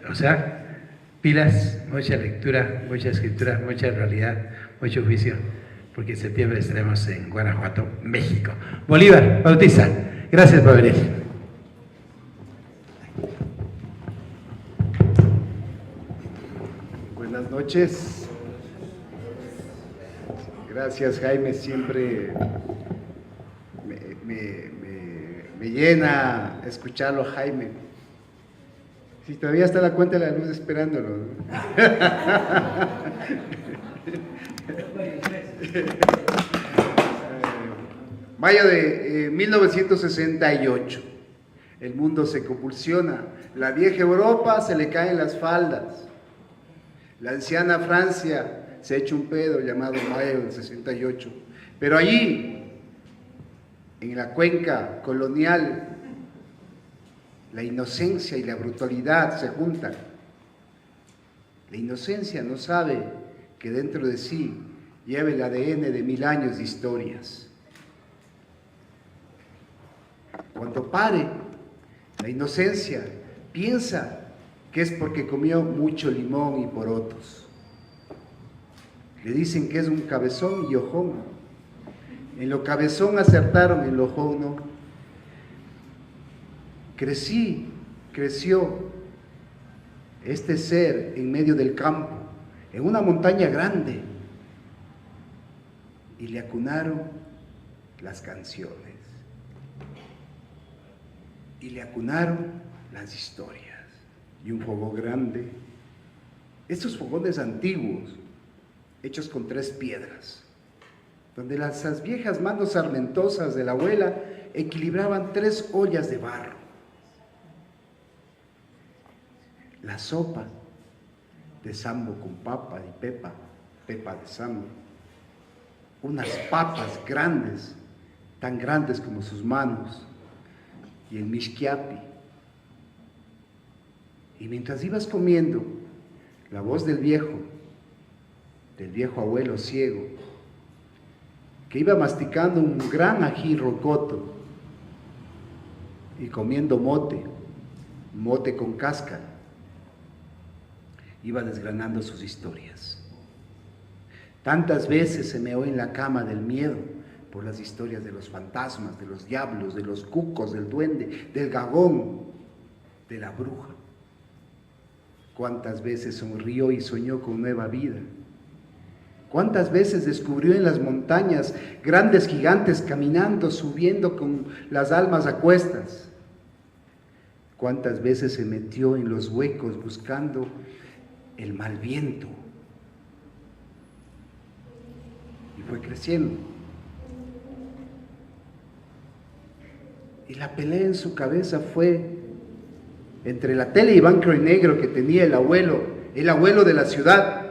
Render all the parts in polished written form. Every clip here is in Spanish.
O sea, pilas, mucha lectura, mucha escritura, mucha realidad, mucho juicio, porque en septiembre estaremos en Guanajuato, México. Bolívar, Bautista, gracias por venir. Buenas noches. Gracias, Jaime, siempre me llena escucharlo, Jaime. Si todavía está la cuenta de la luz esperándolo, ¿no? Mayo de 1968, el mundo se convulsiona, la vieja Europa se le caen las faldas, la anciana Francia se echa un pedo llamado Mayo del 68, pero allí, en la cuenca colonial, la inocencia y la brutalidad se juntan. La inocencia no sabe que dentro de sí lleva el ADN de 1000 años de historias. Cuando pare, la inocencia piensa que es porque comió mucho limón y porotos. Le dicen que es un cabezón y ojón. En lo cabezón acertaron, en lo ojón no. Creció este ser en medio del campo, en una montaña grande, y le acunaron las canciones, y le acunaron las historias, y un fogón grande, estos fogones antiguos, hechos con 3 piedras, donde las viejas manos sarmentosas de la abuela equilibraban 3 ollas de barro. La sopa de sambo con papa y pepa de sambo, unas papas grandes, tan grandes como sus manos, y el mishquiapi. Y mientras ibas comiendo, la voz del viejo abuelo ciego, que iba masticando un gran ají rocoto y comiendo mote con cáscara, iba desgranando sus historias. Tantas veces se meó en la cama del miedo por las historias de los fantasmas, de los diablos, de los cucos, del duende, del gagón, de la bruja. Cuántas veces sonrió y soñó con nueva vida. Cuántas veces descubrió en las montañas grandes gigantes caminando, subiendo con las almas a cuestas. Cuántas veces se metió en los huecos buscando el mal viento, y fue creciendo. Y la pelea en su cabeza fue entre la tele y blanco y negro que tenía el abuelo de la ciudad,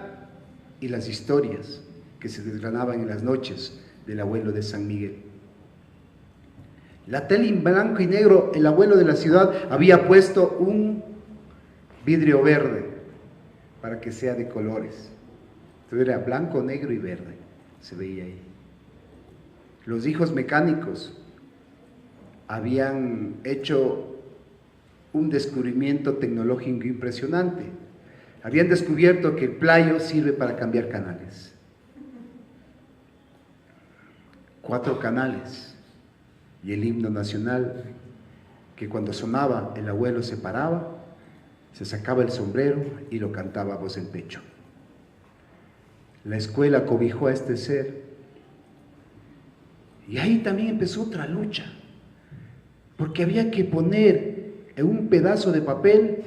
y las historias que se desgranaban en las noches del abuelo de San Miguel. La tele en blanco y negro, el abuelo de la ciudad había puesto un vidrio verde para que sea de colores. Entonces era blanco, negro y verde, se veía ahí. Los hijos mecánicos habían hecho un descubrimiento tecnológico impresionante. Habían descubierto que el playo sirve para cambiar canales. 4 canales. Y el himno nacional, que cuando sonaba el abuelo se paraba, se sacaba el sombrero y lo cantaba a voz en pecho. La escuela cobijó a este ser. Y ahí también empezó otra lucha, porque había que poner en un pedazo de papel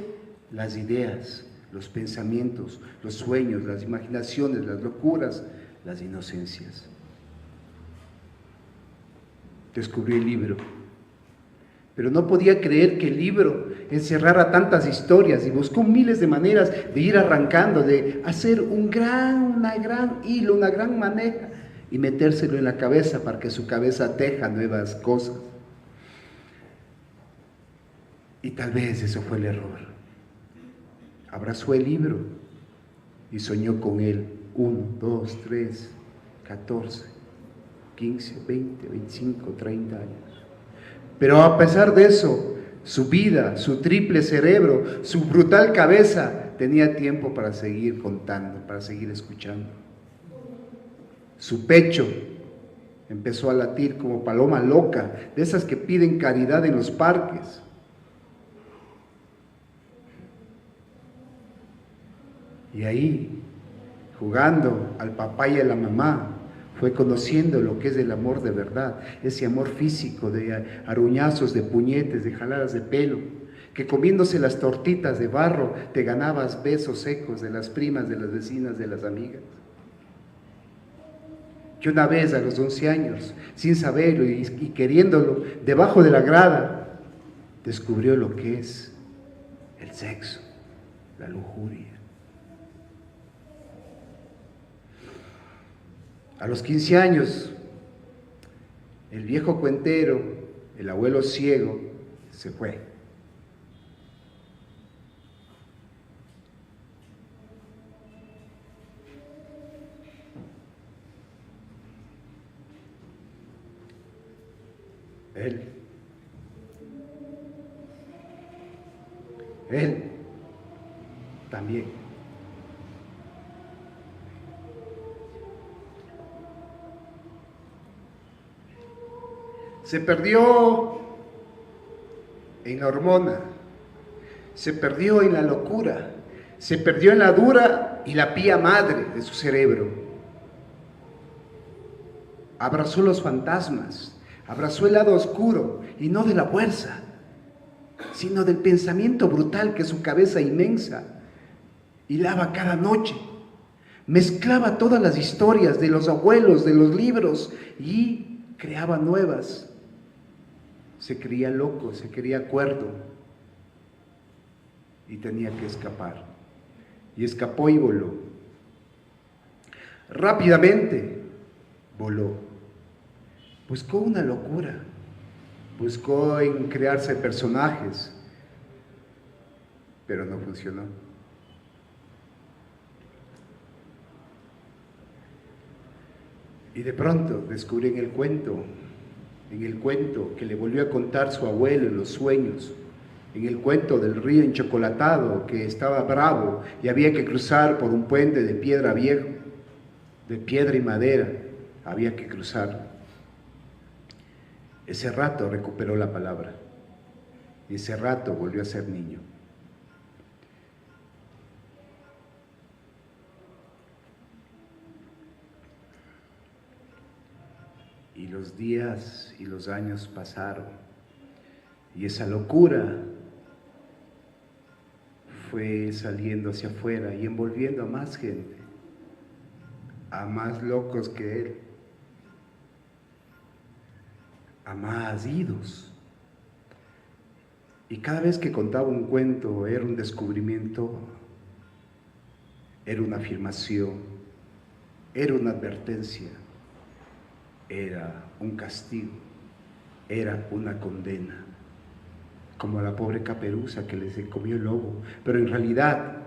las ideas, los pensamientos, los sueños, las imaginaciones, las locuras, las inocencias. Descubrí el libro, pero no podía creer que el libro encerrara tantas historias, y buscó miles de maneras de ir arrancando, de hacer una gran hilo, una gran maneja, y metérselo en la cabeza para que su cabeza teja nuevas cosas. Y tal vez eso fue el error. Abrazó el libro y soñó con él 1, 2, 3, 14, 15, 20, 25, 30 años. Pero a pesar de eso, su vida, su triple cerebro, su brutal cabeza, tenía tiempo para seguir contando, para seguir escuchando. Su pecho empezó a latir como paloma loca, de esas que piden caridad en los parques. Y ahí, jugando al papá y a la mamá, fue conociendo lo que es el amor de verdad, ese amor físico de aruñazos, de puñetes, de jaladas de pelo, que comiéndose las tortitas de barro te ganabas besos secos de las primas, de las vecinas, de las amigas. Que una vez a los 11 años, sin saberlo y queriéndolo, debajo de la grada, descubrió lo que es el sexo, la lujuria. A los 15 años, el viejo cuentero, el abuelo ciego, se fue. Él también. Se perdió en la hormona, se perdió en la locura, se perdió en la dura y la pía madre de su cerebro. Abrazó los fantasmas, abrazó el lado oscuro y no de la fuerza, sino del pensamiento brutal que su cabeza inmensa hilaba cada noche. Mezclaba todas las historias de los abuelos, de los libros y creaba nuevas. Se creía loco, se creía cuerdo y tenía que escapar. Y escapó y voló. Rápidamente voló. Buscó una locura, buscó en crearse personajes, pero no funcionó. Y de pronto descubrí en el cuento que le volvió a contar su abuelo en los sueños, en el cuento del río enchocolatado que estaba bravo y había que cruzar por un puente de piedra viejo, de piedra y madera, había que cruzar. Ese rato recuperó la palabra y ese rato volvió a ser niño. Y los días y los años pasaron y esa locura fue saliendo hacia afuera y envolviendo a más gente, a más locos que él, a más idos. Y cada vez que contaba un cuento era un descubrimiento, era una afirmación, era una advertencia, era un castigo, era una condena, como a la pobre caperuza que se comió el lobo, pero en realidad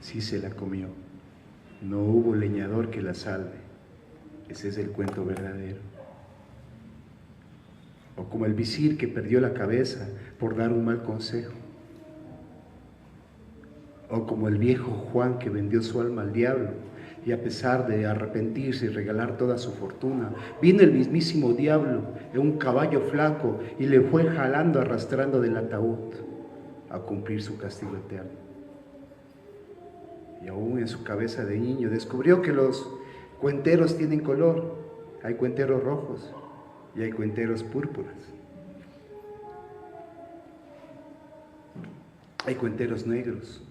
sí se la comió. No hubo leñador que la salve. Ese es el cuento verdadero. O como el visir que perdió la cabeza por dar un mal consejo. O como el viejo Juan que vendió su alma al diablo y a pesar de arrepentirse y regalar toda su fortuna, vino el mismísimo diablo en un caballo flaco y le fue jalando, arrastrando del ataúd a cumplir su castigo eterno. Y aún en su cabeza de niño descubrió que los cuenteros tienen color. Hay cuenteros rojos y hay cuenteros púrpuras. Hay cuenteros negros,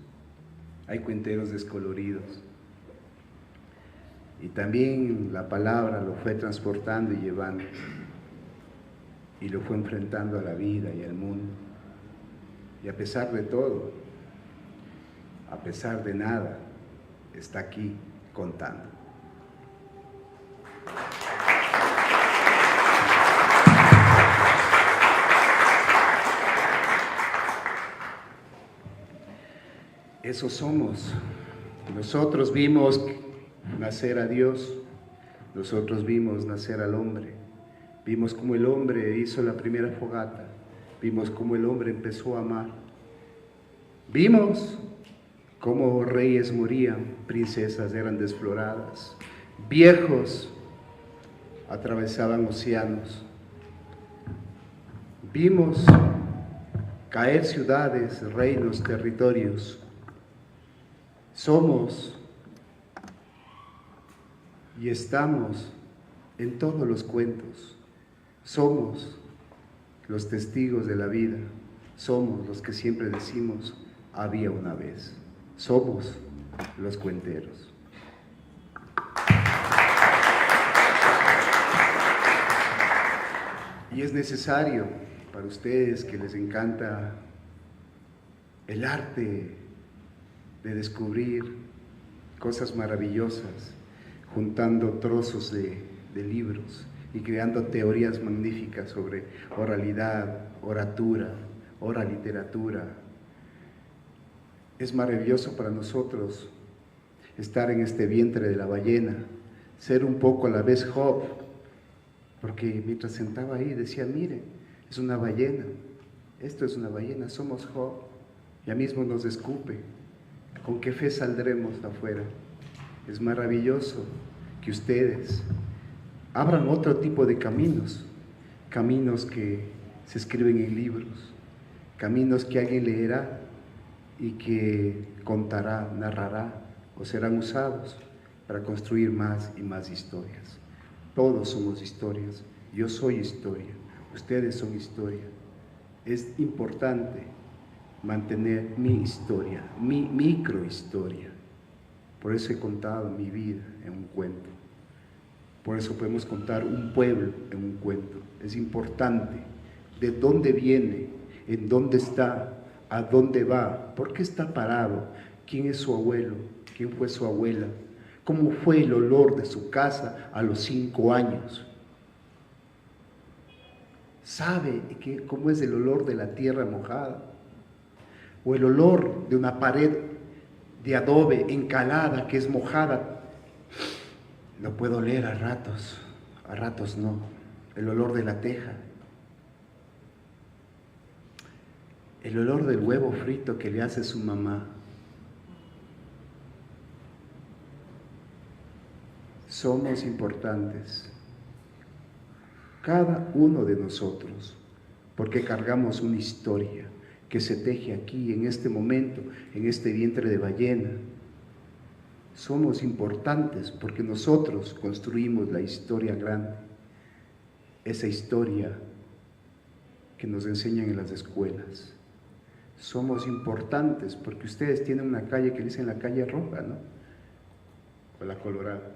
hay cuenteros descoloridos. Y también la palabra lo fue transportando y llevando. Y lo fue enfrentando a la vida y al mundo. Y a pesar de todo, a pesar de nada, está aquí contando. Eso somos. Nosotros vimos nacer a Dios, nosotros vimos nacer al hombre, vimos cómo el hombre hizo la primera fogata, Vimos cómo el hombre empezó a amar. Vimos cómo reyes morían, princesas eran desfloradas, viejos atravesaban océanos. Vimos caer ciudades, reinos, territorios. Somos y estamos en todos los cuentos. Somos los testigos de la vida. Somos los que siempre decimos, había una vez. Somos los cuenteros. Y es necesario para ustedes que les encanta el arte de descubrir cosas maravillosas, juntando trozos de libros y creando teorías magníficas sobre oralidad, oratura, oraliteratura. Es maravilloso para nosotros estar en este vientre de la ballena, ser un poco a la vez Job, porque mientras sentaba ahí decía, mire, es una ballena, esto es una ballena, somos Job, ya mismo nos escupe, ¿con qué fe saldremos afuera? Es maravilloso que ustedes abran otro tipo de caminos, caminos que se escriben en libros, caminos que alguien leerá y que contará, narrará o serán usados para construir más y más historias. Todos somos historias, yo soy historia, ustedes son historia. Es importante mantener mi historia, mi microhistoria. Por eso he contado mi vida en un cuento. Por eso podemos contar un pueblo en un cuento. Es importante de dónde viene, en dónde está, a dónde va, por qué está parado, quién es su abuelo, quién fue su abuela, cómo fue el olor de su casa a los 5 años. ¿Sabe cómo es el olor de la tierra mojada? O el olor de una pared de adobe encalada que es mojada. Lo puedo oler a ratos no. El olor de la teja. El olor del huevo frito que le hace su mamá. Somos importantes, cada uno de nosotros, porque cargamos una historia que se teje aquí, en este momento, en este vientre de ballena. Somos importantes porque nosotros construimos la historia grande, esa historia que nos enseñan en las escuelas. Somos importantes porque ustedes tienen una calle que dicen la calle roja, ¿no? O la colorada.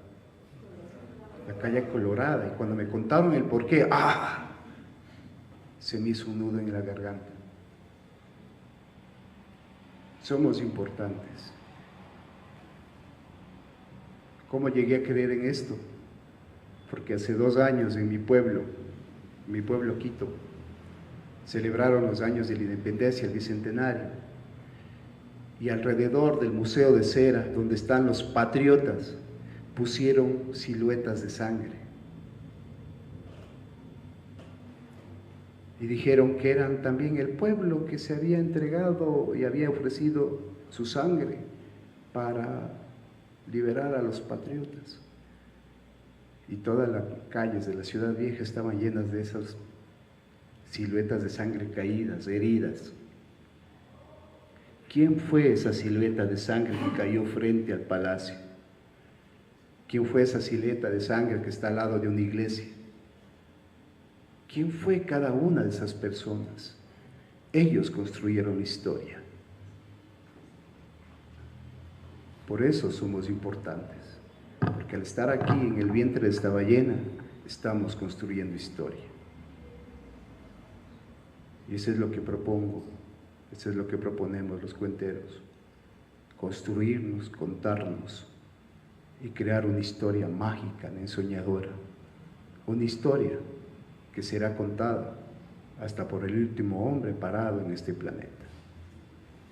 La calle colorada, y cuando me contaron el porqué, se me hizo un nudo en la garganta. Somos importantes. ¿Cómo llegué a creer en esto? Porque hace 2 años en mi pueblo Quito, celebraron los años de la independencia, el bicentenario, y alrededor del Museo de Cera, donde están los patriotas, pusieron siluetas de sangre y dijeron que eran también el pueblo que se había entregado y había ofrecido su sangre para liberar a los patriotas, y todas las calles de la ciudad vieja estaban llenas de esas siluetas de sangre caídas, heridas. ¿Quién fue esa silueta de sangre que cayó frente al palacio? ¿Quién fue esa silueta de sangre que está al lado de una iglesia? ¿Quién fue cada una de esas personas? Ellos construyeron historia. Por eso somos importantes, porque al estar aquí en el vientre de esta ballena, estamos construyendo historia. Y eso es lo que propongo, eso es lo que proponemos los cuenteros: construirnos, contarnos y crear una historia mágica, ensoñadora, una historia que será contada hasta por el último hombre parado en este planeta.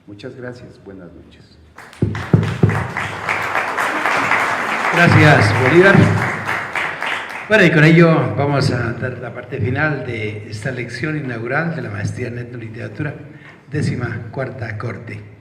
Muchas gracias, buenas noches. Gracias, Bolívar. Bueno, y con ello vamos a dar la parte final de esta lección inaugural de la maestría en etnoliteratura, 14ª corte.